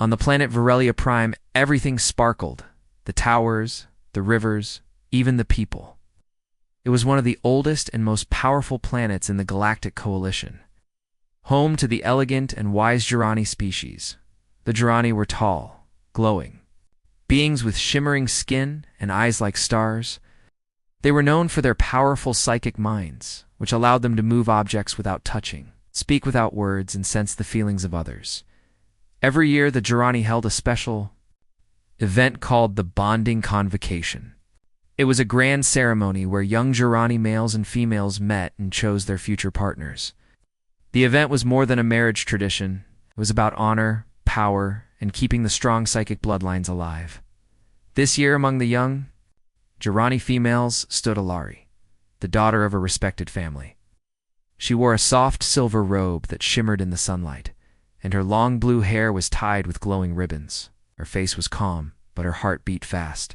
On the planet Varelia Prime, everything sparkled. The towers, the rivers, even the people. It was one of the oldest and most powerful planets in the Galactic Coalition. Home to the elegant and wise Jirani species. The Jirani were tall, glowing. Beings with shimmering skin and eyes like stars. They were known for their powerful psychic minds, which allowed them to move objects without touching, speak without words, and sense the feelings of others. Every year, the Jirani held a special event called the Bonding Convocation. It was a grand ceremony where young Jirani males and females met and chose their future partners. The event was more than a marriage tradition. It was about honor, power, and keeping the strong psychic bloodlines alive. This year, among the young Jirani females stood Alari, the daughter of a respected family. She wore a soft silver robe that shimmered in the sunlight, and her long blue hair was tied with glowing ribbons. Her face was calm, but her heart beat fast.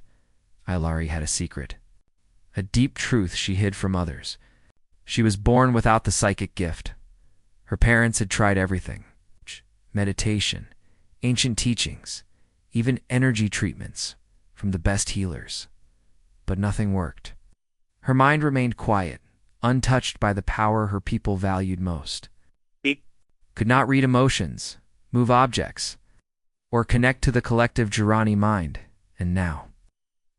Alari had a secret, a deep truth she hid from others. She was born without the psychic gift. Her parents had tried everything: meditation, ancient teachings, even energy treatments from the best healers. But nothing worked. Her mind remained quiet, untouched by the power her people valued most. Could not read emotions, move objects, or connect to the collective Jirani mind. And now,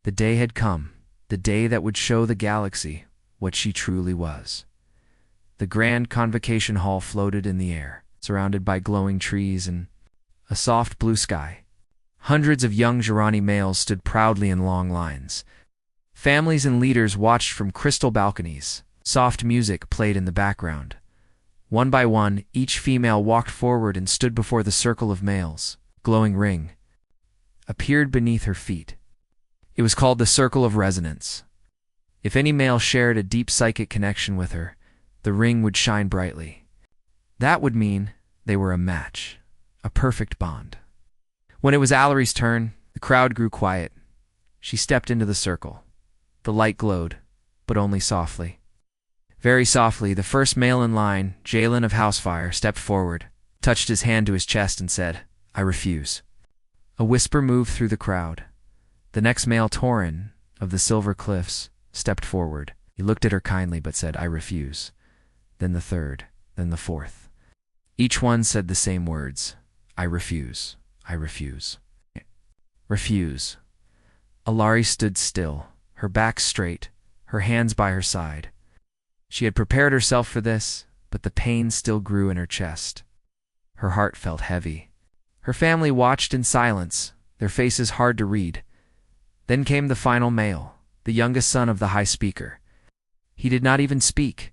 the day had come, the day that would show the galaxy what she truly was. The grand convocation hall floated in the air, surrounded by glowing trees and a soft blue sky. Hundreds of young Jirani males stood proudly in long lines. Families and leaders watched from crystal balconies. Soft music played in the background. One by one, each female walked forward and stood before the circle of males. Glowing ring appeared beneath her feet. It was called the Circle of Resonance. If any male shared a deep psychic connection with her, the ring would shine brightly. That would mean they were a match, a perfect bond. When it was Alari's turn, the crowd grew quiet. She stepped into the circle. The light glowed, but only softly. Very softly, the first male in line, Jalen of Housefire, stepped forward, touched his hand to his chest, and said, "I refuse." A whisper moved through the crowd. The next male, Torin, of the Silver Cliffs, stepped forward. He looked at her kindly but said, "I refuse." Then the third, then the fourth. Each one said the same words, "I refuse, I refuse, refuse." Alari stood still, her back straight, her hands by her side. She had prepared herself for this, but the pain still grew in her chest. Her heart felt heavy. Her family watched in silence, their faces hard to read. Then came the final male, the youngest son of the High Speaker. He did not even speak.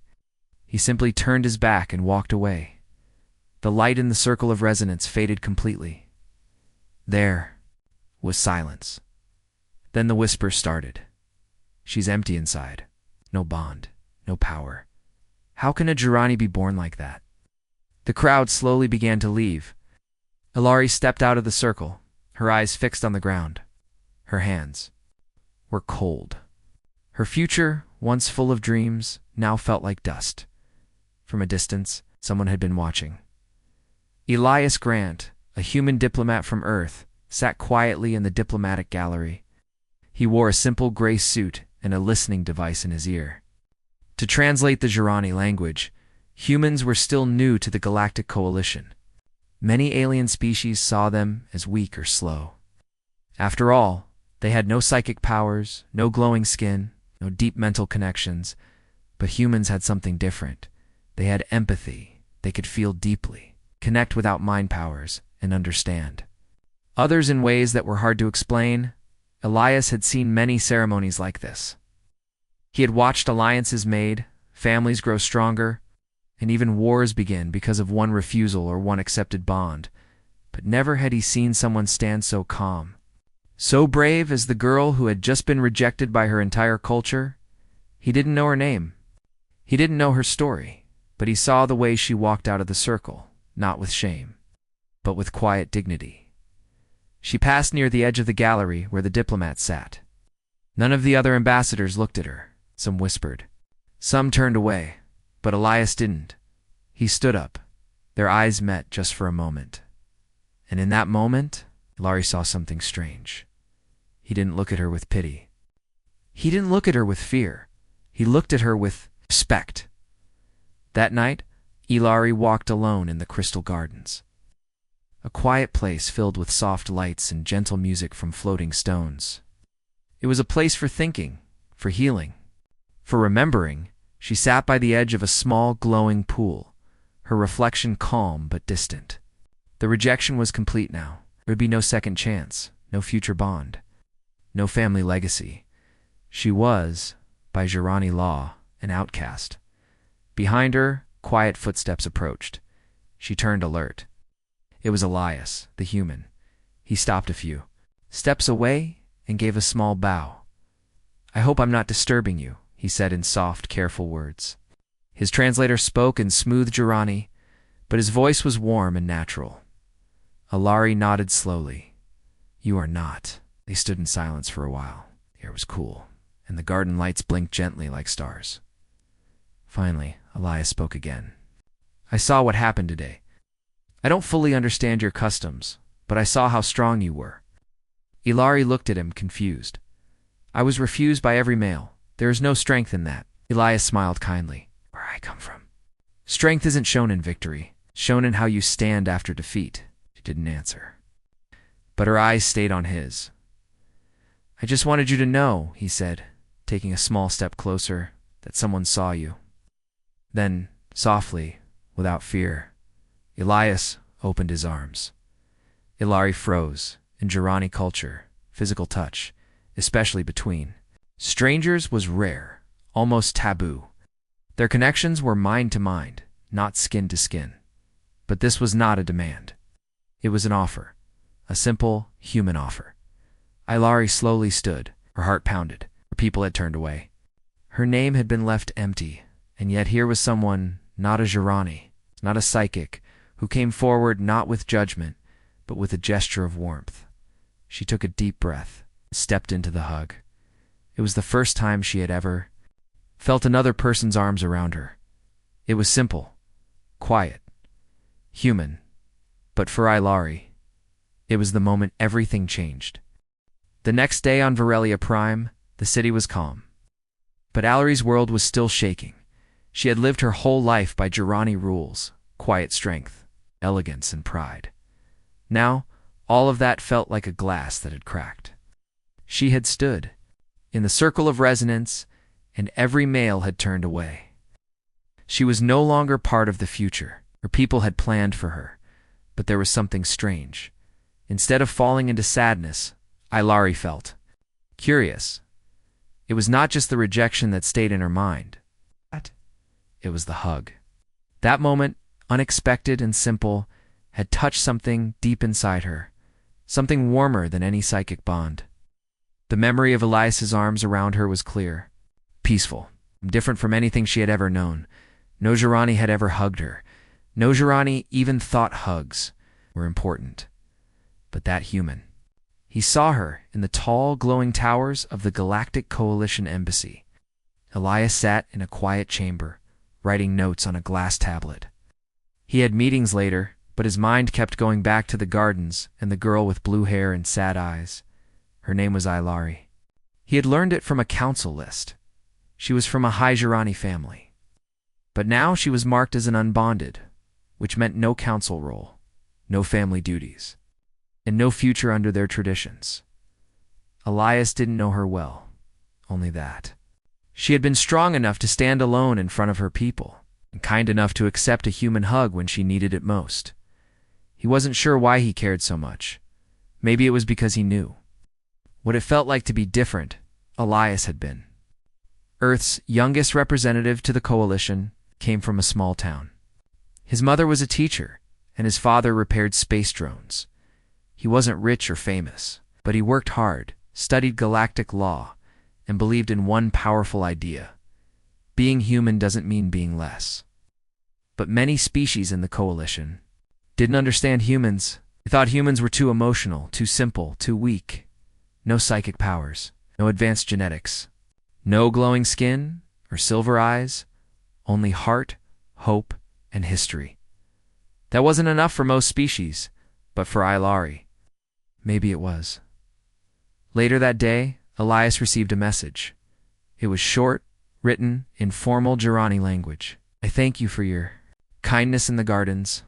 He simply turned his back and walked away. The light in the circle of resonance faded completely. There was silence. Then the whisper started. "She's empty inside. No bond, no power. How can a Jirani be born like that?" The crowd slowly began to leave. Alari stepped out of the circle, her eyes fixed on the ground. Her hands were cold. Her future, once full of dreams, now felt like dust. From a distance, someone had been watching. Elias Grant, a human diplomat from Earth, sat quietly in the diplomatic gallery. He wore a simple gray suit and a listening device in his ear. To translate the Jirani language, humans were still new to the Galactic Coalition. Many alien species saw them as weak or slow. After all, they had no psychic powers, no glowing skin, no deep mental connections, but humans had something different. They had empathy. They could feel deeply, connect without mind powers, and understand. Others in ways that were hard to explain. Elias had seen many ceremonies like this. He had watched alliances made, families grow stronger, and even wars begin because of one refusal or one accepted bond. But never had he seen someone stand so calm, so brave as the girl who had just been rejected by her entire culture. He didn't know her name. He didn't know her story, but he saw the way she walked out of the circle, not with shame, but with quiet dignity. She passed near the edge of the gallery where the diplomat sat. None of the other ambassadors looked at her. Some whispered. Some turned away, but Elias didn't. He stood up. Their eyes met just for a moment. And in that moment, Ilari saw something strange. He didn't look at her with pity. He didn't look at her with fear. He looked at her with respect. That night, Ilari walked alone in the Crystal Gardens. A quiet place filled with soft lights and gentle music from floating stones. It was a place for thinking, for healing, for remembering. She sat by the edge of a small, glowing pool, her reflection calm but distant. The rejection was complete now. There would be no second chance, no future bond, no family legacy. She was, by Jirani law, an outcast. Behind her, quiet footsteps approached. She turned alert. It was Elias, the human. He stopped a few steps away and gave a small bow. "I hope I'm not disturbing you," he said in soft, careful words. His translator spoke in smooth Jirani, but his voice was warm and natural. Ilari nodded slowly. "You are not." They stood in silence for a while. The air was cool, and the garden lights blinked gently like stars. Finally, Elias spoke again. "I saw what happened today. I don't fully understand your customs, but I saw how strong you were." Ilari looked at him, confused. "I was refused by every male. There is no strength in that." Elias smiled kindly. "Where I come from. Strength isn't shown in victory, shown in how you stand after defeat." She didn't answer, but her eyes stayed on his. "I just wanted you to know," he said, taking a small step closer, "that someone saw you." Then, softly, without fear, Elias opened his arms. Ilari froze. In Jirani culture, physical touch, especially between strangers, was rare, almost taboo. Their connections were mind to mind, not skin to skin. But this was not a demand. It was an offer, a simple, human offer. Ilari slowly stood, her heart pounded. Her people had turned away. Her name had been left empty, and yet here was someone, not a Jirani, not a psychic, who came forward not with judgment, but with a gesture of warmth. She took a deep breath, stepped into the hug. It was the first time she had ever felt another person's arms around her. It was simple, quiet, human, but for Ilari, it was the moment everything changed. The next day on Varelia Prime, the city was calm. But Ilari's world was still shaking. She had lived her whole life by Jirani rules, quiet strength, elegance, and pride. Now, all of that felt like a glass that had cracked. She had stood in the circle of resonance, and every male had turned away. She was no longer part of the future. Her people had planned for her, but there was something strange. Instead of falling into sadness, Ilari felt curious. It was not just the rejection that stayed in her mind. It was the hug. That moment, unexpected and simple, had touched something deep inside her, something warmer than any psychic bond. The memory of Elias's arms around her was clear, peaceful, different from anything she had ever known. No Jirani had ever hugged her. No Jirani even thought hugs were important. But that human. He saw her in the tall, glowing towers of the Galactic Coalition Embassy. Elias sat in a quiet chamber, writing notes on a glass tablet. He had meetings later, but his mind kept going back to the gardens and the girl with blue hair and sad eyes. Her name was Ilari. He had learned it from a council list. She was from a high Jirani family. But now she was marked as an unbonded, which meant no council role, no family duties, and no future under their traditions. Elias didn't know her well, only that. She had been strong enough to stand alone in front of her people, and kind enough to accept a human hug when she needed it most. He wasn't sure why he cared so much. Maybe it was because he knew what it felt like to be different. Elias had been. Earth's youngest representative to the coalition came from a small town. His mother was a teacher, and his father repaired space drones. He wasn't rich or famous, but he worked hard, studied galactic law, and believed in one powerful idea. Being human doesn't mean being less. But many species in the coalition didn't understand humans. They thought humans were too emotional, too simple, too weak. No psychic powers, no advanced genetics, no glowing skin or silver eyes, only heart, hope, and history. That wasn't enough for most species, but for Ilari, maybe it was. Later that day, Elias received a message. It was short, written in formal Jirani language. I thank you for your kindness in the gardens.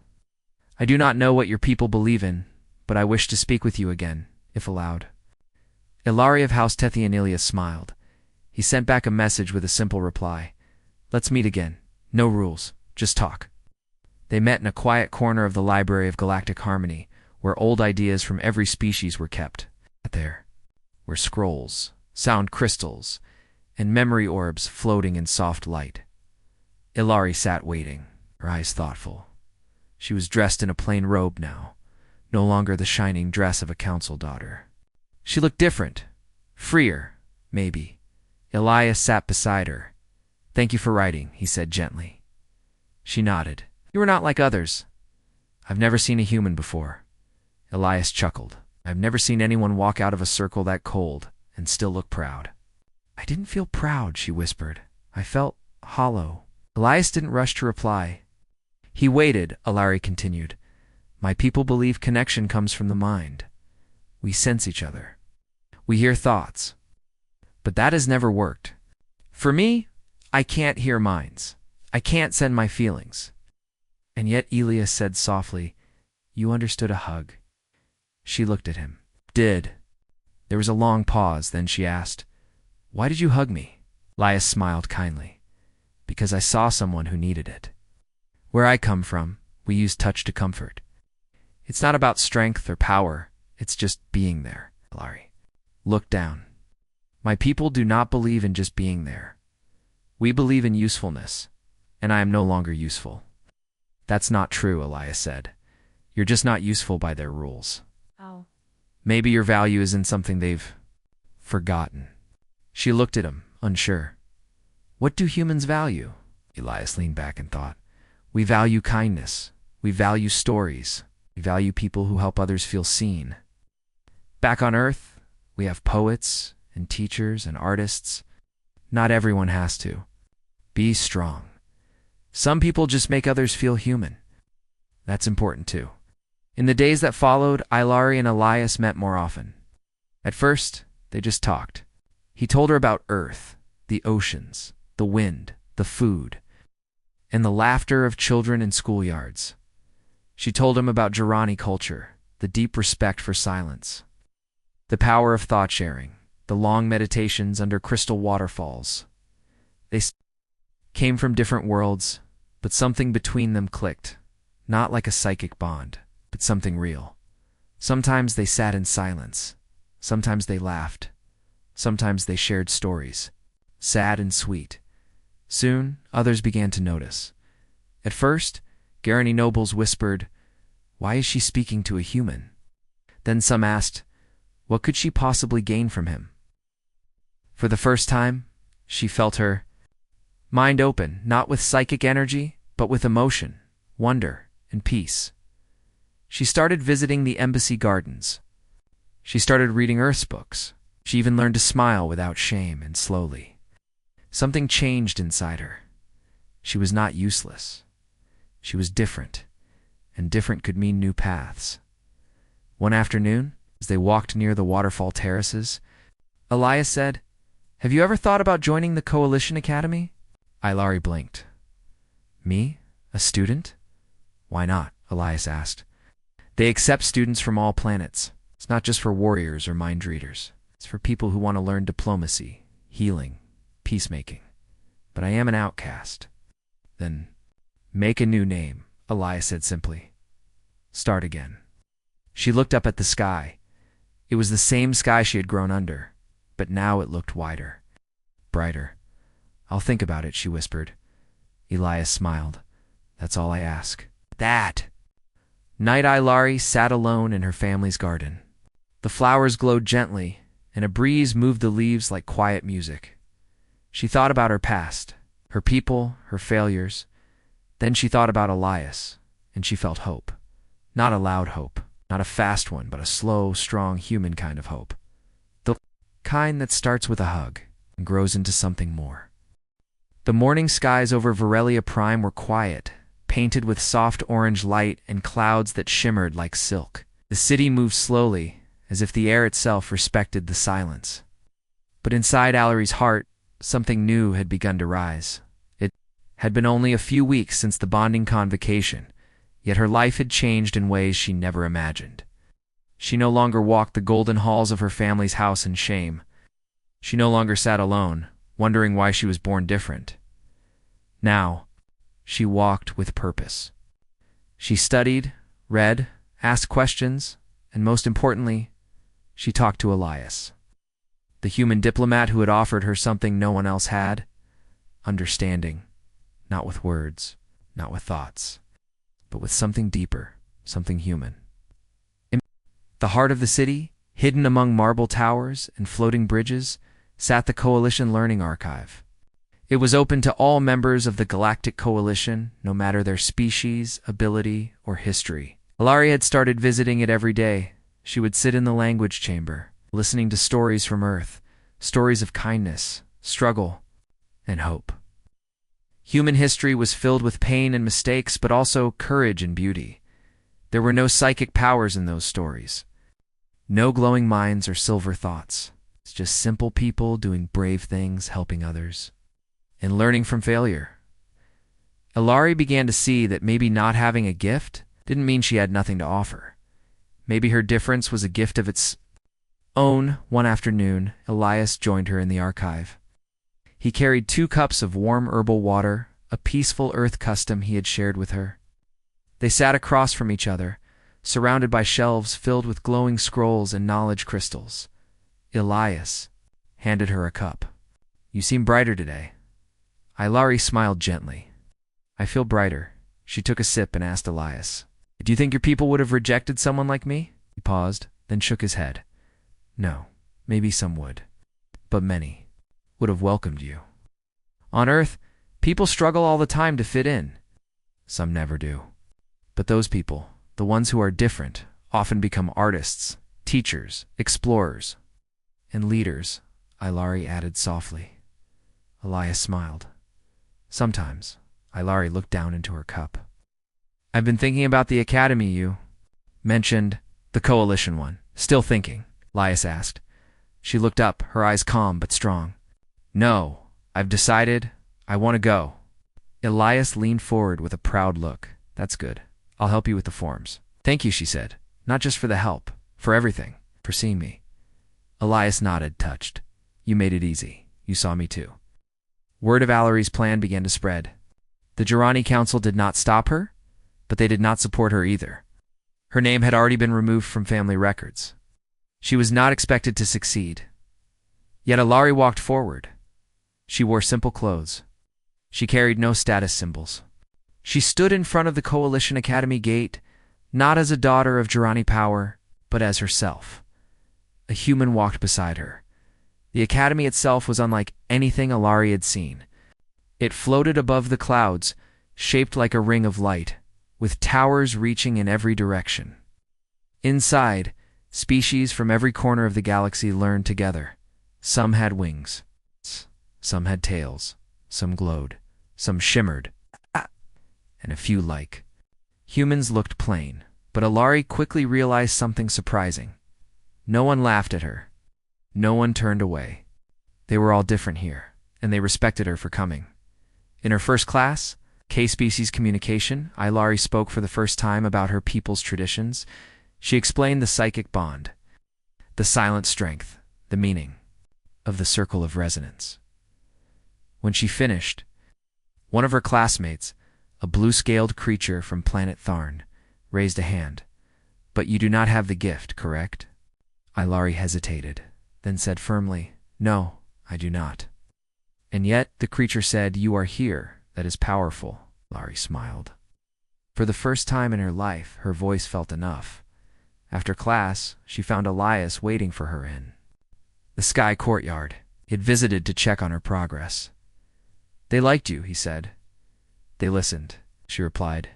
I do not know what your people believe in, but I wish to speak with you again, if allowed. Ilari of House Tethianilia smiled. He sent back a message with a simple reply. Let's meet again. No rules, just talk. They met in a quiet corner of the Library of Galactic Harmony, where old ideas from every species were kept. There were scrolls, sound crystals, and memory orbs floating in soft light. Ilari sat waiting, her eyes thoughtful. She was dressed in a plain robe now, no longer the shining dress of a council daughter. She looked different, freer, maybe. Elias sat beside her. Thank you for writing, he said gently. She nodded. You are not like others. I've never seen a human before. Elias chuckled. I've never seen anyone walk out of a circle that cold and still look proud. I didn't feel proud, she whispered. I felt hollow. Elias didn't rush to reply. He waited, Ilari continued. My people believe connection comes from the mind. We sense each other. We hear thoughts. But that has never worked. For me, I can't hear minds. I can't send my feelings. And yet Elias said softly, You understood a hug. She looked at him. Did. There was a long pause, then she asked, Why did you hug me? Elias smiled kindly. Because I saw someone who needed it. Where I come from, we use touch to comfort. It's not about strength or power, it's just being there. Ilari looked down. My people do not believe in just being there. We believe in usefulness, and I am no longer useful. That's not true, Elias said. You're just not useful by their rules. Oh. Maybe your value is in something they've forgotten. She looked at him, unsure. What do humans value? Elias leaned back and thought. We value kindness. We value stories. We value people who help others feel seen. Back on Earth, we have poets and teachers and artists. Not everyone has to. Be strong. Some people just make others feel human. That's important too. In the days that followed, Ilari and Elias met more often. At first, they just talked. He told her about Earth, the oceans, the wind, the food, and the laughter of children in schoolyards. She told him about Jirani culture, the deep respect for silence, the power of thought sharing, the long meditations under crystal waterfalls. They came from different worlds, but something between them clicked, not like a psychic bond, but something real. Sometimes they sat in silence. Sometimes they laughed. Sometimes they shared stories, sad and sweet. Soon, others began to notice. At first, Garani nobles whispered, Why is she speaking to a human? Then some asked, What could she possibly gain from him? For the first time, she felt her mind open, not with psychic energy, but with emotion, wonder, and peace. She started visiting the embassy gardens. She started reading Earth's books. She even learned to smile without shame, and slowly. Something changed inside her. She was not useless. She was different, and different could mean new paths. One afternoon, as they walked near the waterfall terraces, Elias said, Have you ever thought about joining the Coalition Academy? Ilari blinked. Me? A student? Why not? Elias asked. They accept students from all planets. It's not just for warriors or mind readers. It's for people who want to learn diplomacy, healing, peacemaking. But I am an outcast. Then make a new name, Elias said simply. Start again. She looked up at the sky. It was the same sky she had grown under, but now it looked wider, brighter. I'll think about it, she whispered. Elias smiled. That's all I ask. That! Night Ilari sat alone in her family's garden. The flowers glowed gently, and a breeze moved the leaves like quiet music. She thought about her past, her people, her failures. Then she thought about Elias, and she felt hope. Not a loud hope, not a fast one, but a slow, strong, human kind of hope. The kind that starts with a hug and grows into something more. The morning skies over Varelia Prime were quiet, painted with soft orange light and clouds that shimmered like silk. The city moved slowly, as if the air itself respected the silence. But inside Allery's heart, something new had begun to rise. It had been only a few weeks since the bonding convocation, yet her life had changed in ways she never imagined. She no longer walked the golden halls of her family's house in shame. She no longer sat alone, wondering why she was born different. Now, she walked with purpose. She studied, read, asked questions, and most importantly, she talked to Elias, the human diplomat who had offered her something no one else had: understanding, not with words, not with thoughts, but with something deeper, something human. In the heart of the city, hidden among marble towers and floating bridges, sat the Coalition Learning Archive. It was open to all members of the Galactic Coalition, no matter their species, ability, or history. Allery had started visiting it every day. She would sit in the language chamber, listening to stories from Earth, stories of kindness, struggle, and hope. Human history was filled with pain and mistakes, but also courage and beauty. There were no psychic powers in those stories. No glowing minds or silver thoughts. It's just simple people doing brave things, helping others, and learning from failure. Allery began to see that maybe not having a gift didn't mean she had nothing to offer. Maybe her difference was a gift of its own. One afternoon, Elias joined her in the archive. He carried 2 cups of warm herbal water, a peaceful earth custom he had shared with her. They sat across from each other, surrounded by shelves filled with glowing scrolls and knowledge crystals. Elias handed her a cup. "You seem brighter today." Allery smiled gently. "I feel brighter." She took a sip and asked Elias, "Do you think your people would have rejected someone like me?" He paused, then shook his head. "No, maybe some would, but many would have welcomed you. On Earth, people struggle all the time to fit in. Some never do. But those people, the ones who are different, often become artists, teachers, explorers, and leaders," Allery added softly. Elias smiled. Sometimes, Allery looked down into her cup. "I've been thinking about the academy you mentioned." "The Coalition one. Still thinking?" Elias asked. She looked up, her eyes calm but strong. "No, I've decided I want to go." Elias leaned forward with a proud look. "That's good. I'll help you with the forms." "Thank you," she said. "Not just for the help, for everything, for seeing me." Elias nodded, touched. "You made it easy. You saw me too." Word of Allery's plan began to spread. The Jirani Council did not stop her, but they did not support her either. Her name had already been removed from family records. She was not expected to succeed. Yet Allery walked forward. She wore simple clothes. She carried no status symbols. She stood in front of the Coalition Academy gate, not as a daughter of Jirani power, but as herself. A human walked beside her. The academy itself was unlike anything Allery had seen. It floated above the clouds, shaped like a ring of light, with towers reaching in every direction. Inside, species from every corner of the galaxy learned together. Some had wings. Some had tails. Some glowed. Some shimmered. And a few like humans looked plain. But Allery quickly realized something surprising. No one laughed at her. No one turned away. They were all different here, and they respected her for coming. In her first class, K-Species Communication, Allery spoke for the first time about her people's traditions. She explained the psychic bond, the silent strength, the meaning of the circle of resonance. When she finished, one of her classmates, a blue-scaled creature from planet Tharn, raised a hand. "But you do not have the gift, correct?" Allery hesitated, then said firmly, "No, I do not." "And yet," the creature said, "you are here. That is powerful." Allery smiled. For the first time in her life, her voice felt enough. After class, she found Elias waiting for her in the Sky Courtyard. He had visited to check on her progress. "They liked you," he said. "They listened," she replied.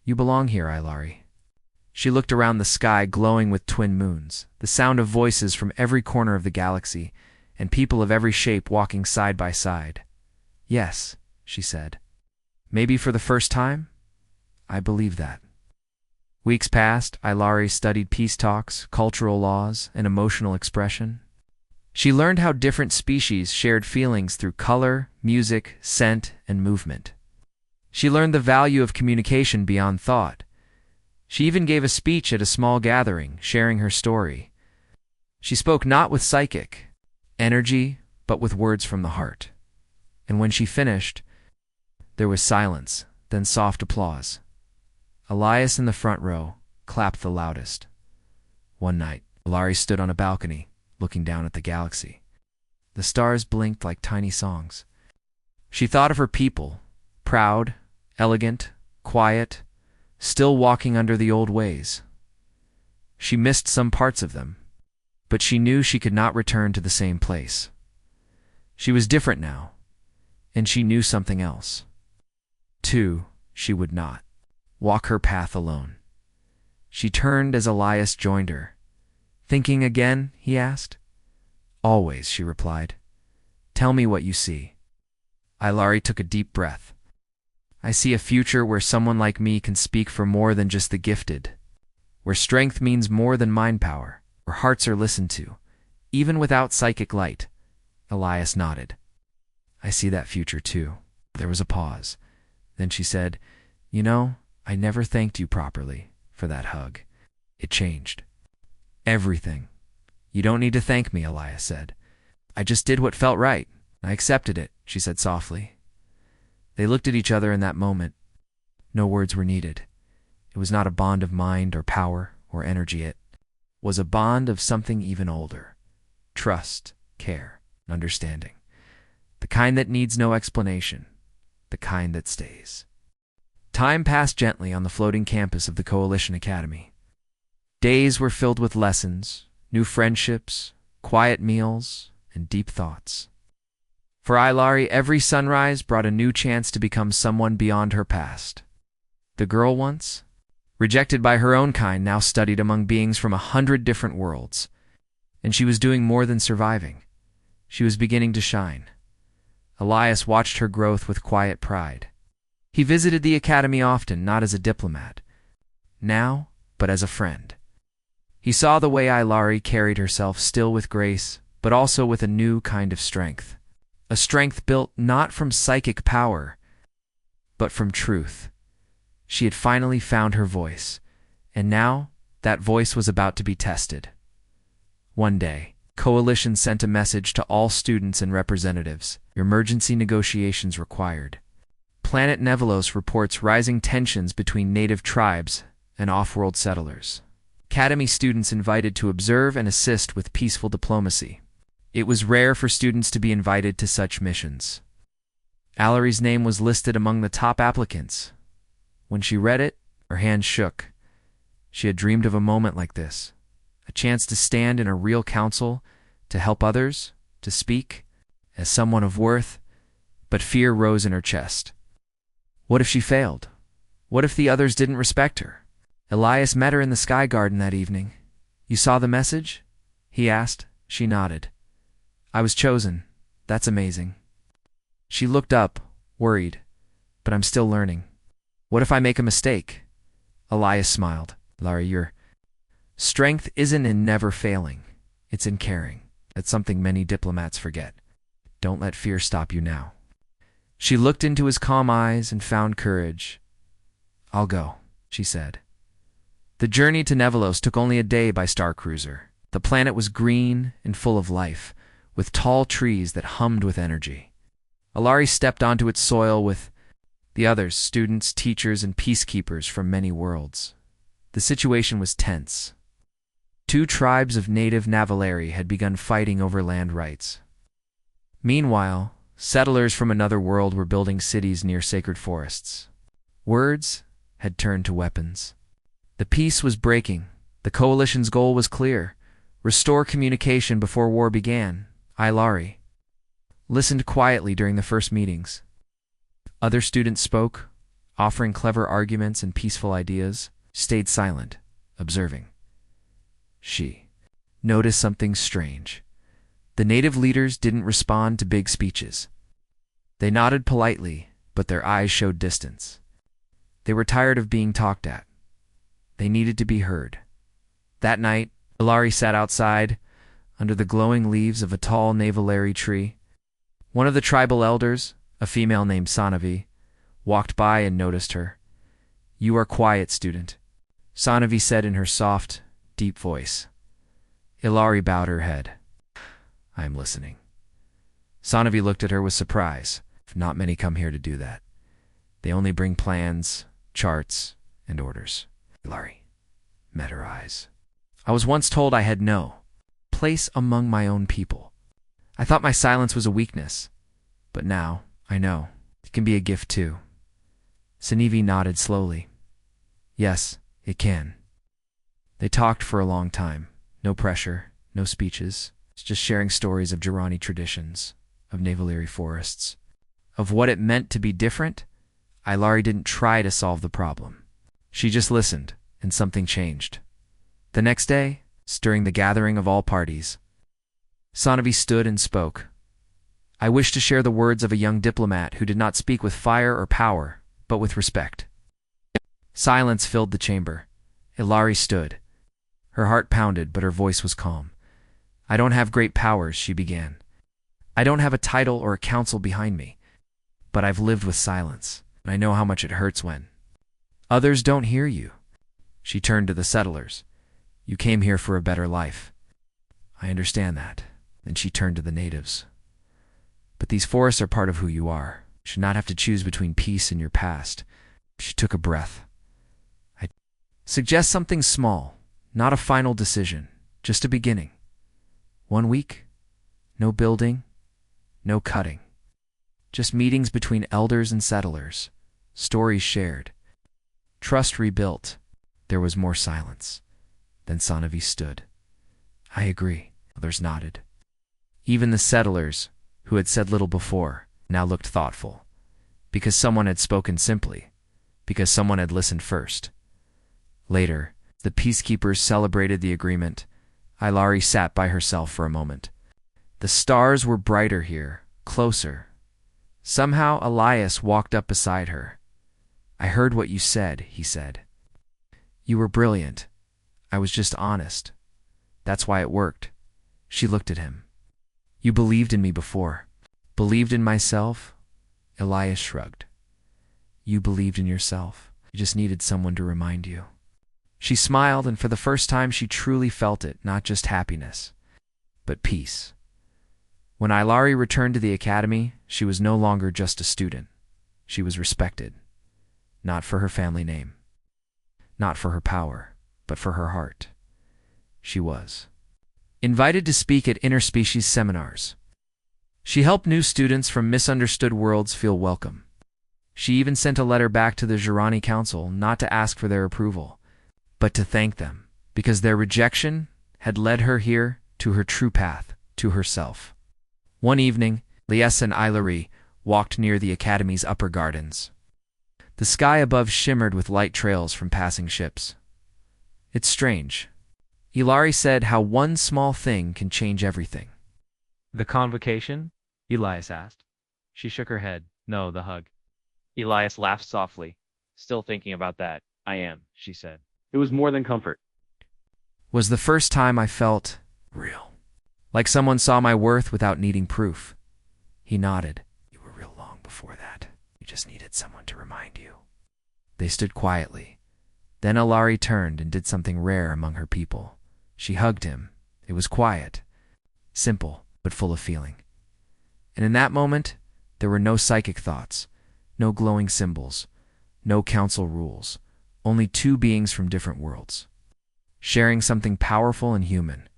"You belong here, Allery." She looked around the sky glowing with twin moons, the sound of voices from every corner of the galaxy, and people of every shape walking side by side. "Yes," she said. "Maybe for the first time? I believe that." Weeks passed. Ilari studied peace talks, cultural laws, and emotional expression. She learned how different species shared feelings through color, music, scent, and movement. She learned the value of communication beyond thought. She even gave a speech at a small gathering, sharing her story. She spoke not with psychic energy, but with words from the heart. And when she finished, there was silence, then soft applause. Elias in the front row clapped the loudest. One night, Ilari stood on a balcony, looking down at the galaxy. The stars blinked like tiny songs. She thought of her people, proud, elegant, quiet, still walking under the old ways. She missed some parts of them, but she knew she could not return to the same place. She was different now, and she knew something else. Too, she would not walk her path alone. She turned as Elias joined her. "Thinking again?" he asked. "Always," she replied. "Tell me what you see." Ilari took a deep breath. "I see a future where someone like me can speak for more than just the gifted, where strength means more than mind power, where hearts are listened to, even without psychic light." Elias nodded. "I see that future too." There was a pause. Then she said, "You know, I never thanked you properly for that hug. It changed everything." "You don't need to thank me," Elias said. "I just did what felt right. I accepted it," she said softly. They looked at each other in that moment. No words were needed. It was not a bond of mind or power or energy. It was a bond of something even older. Trust, care, understanding. The kind that needs no explanation. The kind that stays. Time passed gently on the floating campus of the Coalition Academy. Days were filled with lessons, new friendships, quiet meals, and deep thoughts. For Ilari, every sunrise brought a new chance to become someone beyond her past. The girl once, rejected by her own kind, now studied among beings from 100 different worlds. And she was doing more than surviving. She was beginning to shine. Elias watched her growth with quiet pride. He visited the academy often, not as a diplomat, now, but as a friend. He saw the way Ilari carried herself, still with grace, but also with a new kind of strength. A strength built not from psychic power, but from truth. She had finally found her voice, and now that voice was about to be tested. One day, Coalition sent a message to all students and representatives. Emergency negotiations required. Planet Nevelos reports rising tensions between native tribes and off-world settlers. Academy students invited to observe and assist with peaceful diplomacy. It was rare for students to be invited to such missions. Ilari's name was listed among the top applicants. When she read it, her hands shook. She had dreamed of a moment like this, a chance to stand in a real council, to help others, to speak as someone of worth, but fear rose in her chest. What if she failed? What if the others didn't respect her? Elias met her in the Sky Garden that evening. "You saw the message?" he asked. She nodded. "I was chosen. That's amazing." She looked up, worried. "But I'm still learning. What if I make a mistake?" Elias smiled. "Ilari, your strength isn't in never failing. It's in caring. That's something many diplomats forget. Don't let fear stop you now." She looked into his calm eyes and found courage. "I'll go," she said. The journey to Nevelos took only a day by star cruiser. The planet was green and full of life, with tall trees that hummed with energy. Ilari stepped onto its soil with the others, students, teachers, and peacekeepers from many worlds. The situation was tense. 2 tribes of native Navalari had begun fighting over land rights. Meanwhile, settlers from another world were building cities near sacred forests. Words had turned to weapons. The peace was breaking. The Coalition's goal was clear: restore communication before war began. Ilari listened quietly during the first meetings. Other students spoke, offering clever arguments and peaceful ideas, stayed silent, observing. She noticed something strange. The native leaders didn't respond to big speeches. They nodded politely, but their eyes showed distance. They were tired of being talked at. They needed to be heard. That night, Ilari sat outside, under the glowing leaves of a tall navelary tree. One of the tribal elders, a female named Scifi, walked by and noticed her. "You are quiet, student," Scifi said in her soft, deep voice. Ilari bowed her head. "I am listening." Scifi looked at her with surprise. Not many come here to do that. They only bring plans, charts, and orders. Ilari met her eyes. "I was once told I had no place among my own people. I thought my silence was a weakness, but now I know it can be a gift too." Scifi nodded slowly. "Yes, it can." They talked for a long time. No pressure, no speeches, just sharing stories of Jirani traditions, of Navaliri forests, of what it meant to be different. Ilari didn't try to solve the problem. She just listened, and something changed. The next day, during the gathering of all parties, Scifi stood and spoke. "I wish to share the words of a young diplomat who did not speak with fire or power, but with respect." Silence filled the chamber. Ilari stood. Her heart pounded, but her voice was calm. "I don't have great powers," she began. "I don't have a title or a council behind me, but I've lived with silence, and I know how much it hurts when others don't hear you." She turned to the settlers. "You came here for a better life. I understand that." Then she turned to the natives. "But these forests are part of who you are. You should not have to choose between peace and your past." She took a breath. "I suggest something small, not a final decision, just a beginning. 1 week, no building, no cutting. Just meetings between elders and settlers, stories shared, trust rebuilt." There was more silence. Then Scifi stood. "I agree." Others nodded. Even the settlers, who had said little before, now looked thoughtful. Because someone had spoken simply. Because someone had listened first. Later, the peacekeepers celebrated the agreement. Ilari sat by herself for a moment. The stars were brighter here, closer. Somehow Elias walked up beside her. "I heard what you said," he said. "You were brilliant. I was just honest. That's why it worked." She looked at him. "You believed in me before." "Believed in myself?" Elias shrugged. "You believed in yourself. You just needed someone to remind you." She smiled, and for the first time she truly felt it, not just happiness, but peace. When Ilari returned to the academy, she was no longer just a student. She was respected. Not for her family name. Not for her power, but for her heart. She was invited to speak at interspecies seminars. She helped new students from misunderstood worlds feel welcome. She even sent a letter back to the Jirani Council, not to ask for their approval, but to thank them, because their rejection had led her here to her true path, to herself. One evening, Lies and Ilari walked near the academy's upper gardens. The sky above shimmered with light trails from passing ships. "It's strange," Ilari said, "how one small thing can change everything." "The convocation?" Elias asked. She shook her head. "No, the hug." Elias laughed softly. "Still thinking about that. I am," she said. "It was more than comfort." "Was the first time I felt real. Like someone saw my worth without needing proof." He nodded. "You were real long before that. You just needed someone to remind you." They stood quietly. Then Ilari turned and did something rare among her people. She hugged him. It was quiet, simple, but full of feeling. And in that moment, there were no psychic thoughts, no glowing symbols, no council rules, only two beings from different worlds, sharing something powerful and human.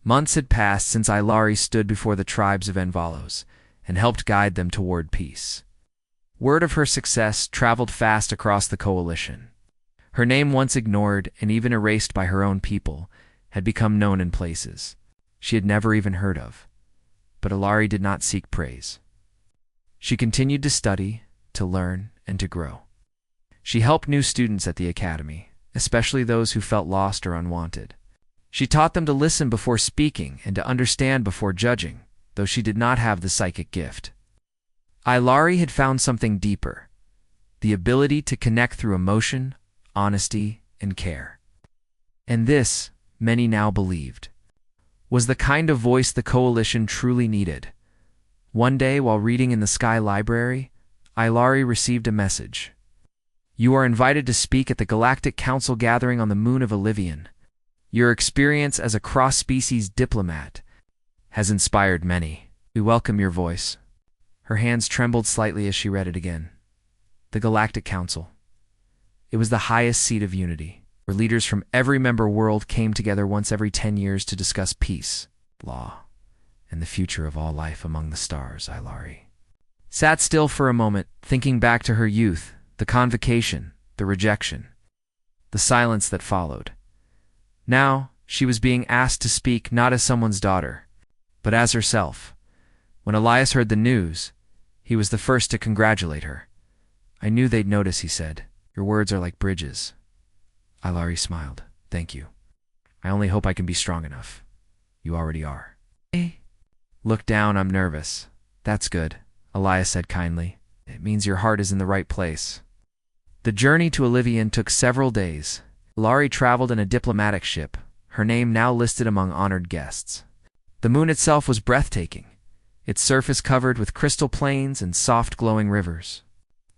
Months had passed since Ilari stood before the tribes of Envalos and helped guide them toward peace. Word of her success traveled fast across the coalition. Her name, once ignored and even erased by her own people, had become known in places she had never even heard of. But Ilari did not seek praise. She continued to study, to learn, and to grow. She helped new students at the academy, especially those who felt lost or unwanted. She taught them to listen before speaking and to understand before judging, though she did not have the psychic gift. Ilari had found something deeper, the ability to connect through emotion, honesty, and care. And this, many now believed, was the kind of voice the Coalition truly needed. One day, while reading in the Sky Library, Ilari received a message. You are invited to speak at the Galactic Council gathering on the moon of Olivian. Your experience as a cross-species diplomat has inspired many. We welcome your voice. Her hands trembled slightly as she read it again. The Galactic Council. It was the highest seat of unity, where leaders from every member world came together once every 10 years to discuss peace, law, and the future of all life among the stars. Ilari sat still for a moment, thinking back to her youth, the convocation, the rejection, the silence that followed. Now, she was being asked to speak not as someone's daughter, but as herself. When Elias heard the news, he was the first to congratulate her. I knew they'd notice, he said. Your words are like bridges. Ilari smiled. Thank you. I only hope I can be strong enough. You already are. Look down, I'm nervous. That's good, Elias said kindly. It means your heart is in the right place. The journey to Olivian took several days. Ilari traveled in a diplomatic ship, her name now listed among honored guests. The moon itself was breathtaking, its surface covered with crystal plains and soft glowing rivers.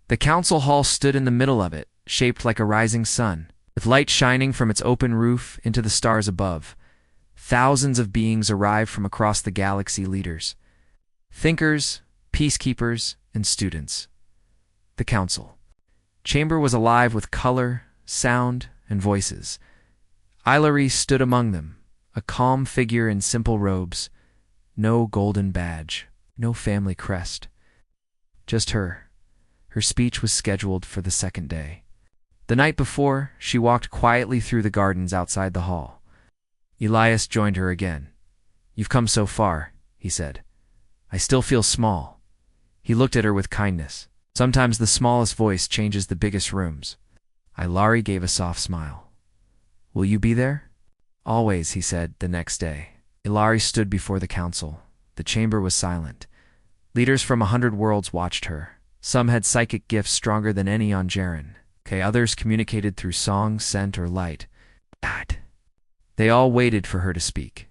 The council hall stood in the middle of it, shaped like a rising sun, with light shining from its open roof into the stars above. Thousands of beings arrived from across the galaxy, leaders, thinkers, peacekeepers, and students. The council chamber was alive with color, sound, and voices. Ilari stood among them, a calm figure in simple robes, no golden badge, no family crest. Just her. Her speech was scheduled for the second day. The night before, she walked quietly through the gardens outside the hall. Elias joined her again. You've come so far, he said. I still feel small. He looked at her with kindness. Sometimes the smallest voice changes the biggest rooms. Ilari gave a soft smile. Will you be there? Always, he said, the next day. Ilari stood before the council. The chamber was silent. Leaders from 100 worlds watched her. Some had psychic gifts stronger than any on Jaren. Others communicated through song, scent, or light. They all waited for her to speak.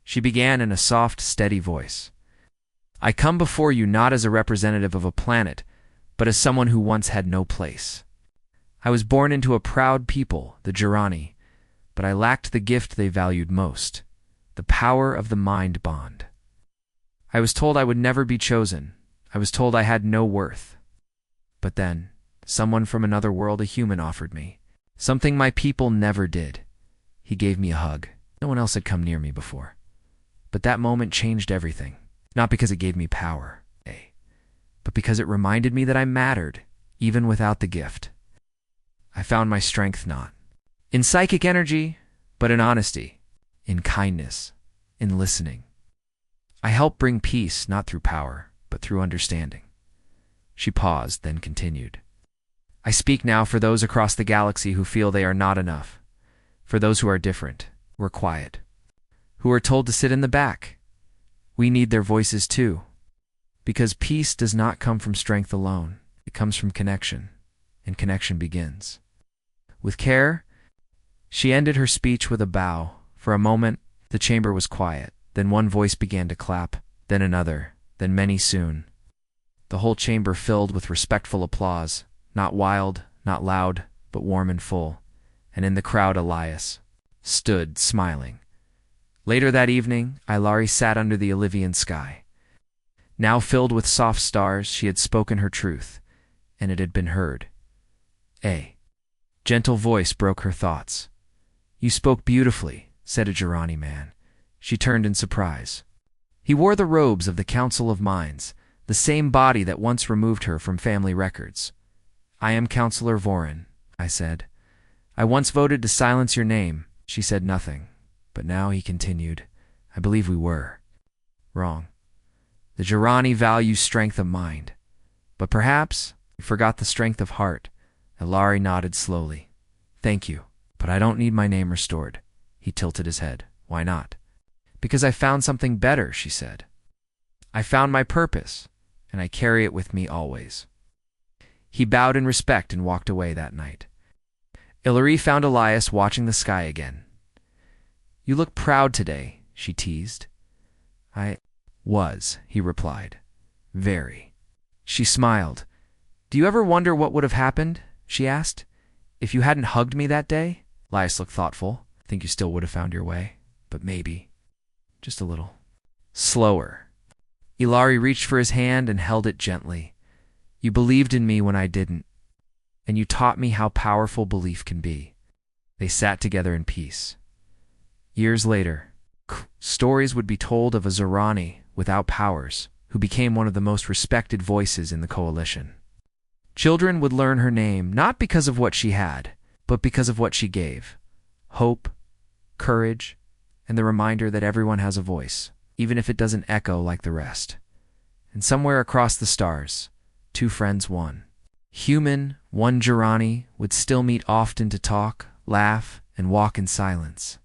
She began in a soft, steady voice. I come before you not as a representative of a planet, but as someone who once had no place. I was born into a proud people, the Jirani, but I lacked the gift they valued most, the power of the mind bond. I was told I would never be chosen. I was told I had no worth. But then, someone from another world, a human, offered me something my people never did. He gave me a hug. No one else had come near me before. But that moment changed everything. Not because it gave me power, but because it reminded me that I mattered, even without the gift. I found my strength not in psychic energy, but in honesty, in kindness, in listening. I help bring peace not through power, but through understanding. She paused, then continued. I speak now for those across the galaxy who feel they are not enough, for those who are different, who are quiet, who are told to sit in the back. We need their voices too, because peace does not come from strength alone. It comes from connection, and connection begins with care. She ended her speech with a bow. For a moment, the chamber was quiet. Then one voice began to clap, then another, then many soon. The whole chamber filled with respectful applause, not wild, not loud, but warm and full. And in the crowd Elias stood, smiling. Later that evening, Ilari sat under the Olivian sky. Now filled with soft stars, she had spoken her truth, and it had been heard. A gentle voice broke her thoughts. You spoke beautifully, said a Jirani man. She turned in surprise. He wore the robes of the Council of Minds, the same body that once removed her from family records. I am Counselor Vorin, I said. I once voted to silence your name. She said nothing. But now, he continued, I believe we were wrong. The Jirani value strength of mind, but perhaps we forgot the strength of heart. Ilari nodded slowly. Thank you, but I don't need my name restored. He tilted his head. Why not? Because I found something better, she said. I found my purpose, and I carry it with me always. He bowed in respect and walked away that night. Hilary found Elias watching the sky again. "You look proud today," she teased. "I was," he replied. "Very." She smiled. "Do you ever wonder what would have happened," she asked, "if you hadn't hugged me that day?" Elias looked thoughtful. "Think you still would have found your way, but maybe. Just a little." Slower. Hilary reached for his hand and held it gently. "You believed in me when I didn't, and you taught me how powerful belief can be." They sat together in peace. Years later, stories would be told of a Zorani without powers who became one of the most respected voices in the coalition. Children would learn her name not because of what she had, but because of what she gave: hope, courage, and the reminder that everyone has a voice, even if it doesn't echo like the rest. And somewhere across the stars, two friends, one human, one Jirani, would still meet often to talk, laugh, and walk in silence.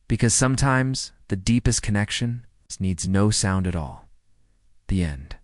Because sometimes the deepest connection needs no sound at all. The end.